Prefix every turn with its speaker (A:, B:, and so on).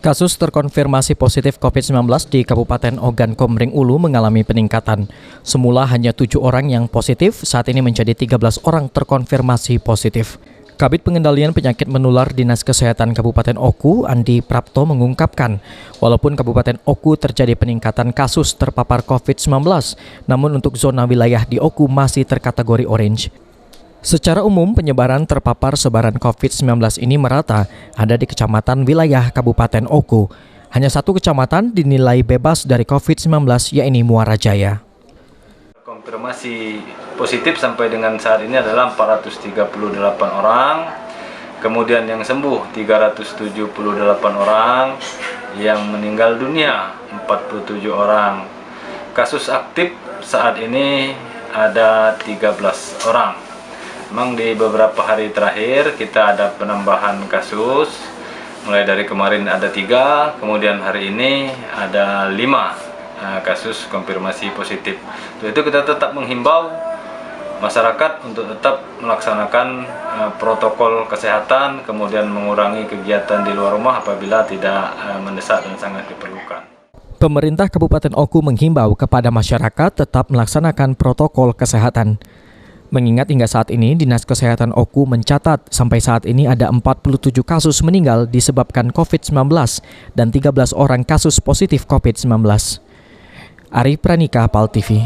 A: Kasus terkonfirmasi positif COVID-19 di Kabupaten Ogan Komering Ulu mengalami peningkatan. Semula hanya 7 orang yang positif, saat ini menjadi 13 orang terkonfirmasi positif. Kabid Pengendalian Penyakit Menular Dinas Kesehatan Kabupaten Oku, Andi Prapto mengungkapkan, walaupun Kabupaten Oku terjadi peningkatan kasus terpapar COVID-19, namun untuk zona wilayah di Oku masih terkategori orange. Secara umum, penyebaran terpapar sebaran COVID-19 ini merata ada di kecamatan wilayah Kabupaten Oku. Hanya satu kecamatan dinilai bebas dari COVID-19, yaitu Muara Jaya.
B: Konfirmasi positif sampai dengan saat ini adalah 438 orang, kemudian yang sembuh 378 orang, yang meninggal dunia 47 orang. Kasus aktif saat ini ada 13 orang. Memang di beberapa hari terakhir kita ada penambahan kasus, mulai dari kemarin ada 3, kemudian hari ini ada 5 kasus konfirmasi positif. Untuk itu kita tetap menghimbau masyarakat untuk tetap melaksanakan protokol kesehatan, kemudian mengurangi kegiatan di luar rumah apabila tidak mendesak dan sangat diperlukan.
A: Pemerintah Kabupaten Oku menghimbau kepada masyarakat tetap melaksanakan protokol kesehatan. Mengingat hingga saat ini, Dinas Kesehatan Oku mencatat sampai saat ini ada 47 kasus meninggal disebabkan COVID-19 dan 13 orang kasus positif COVID-19. Ari Pranika, PAL TV.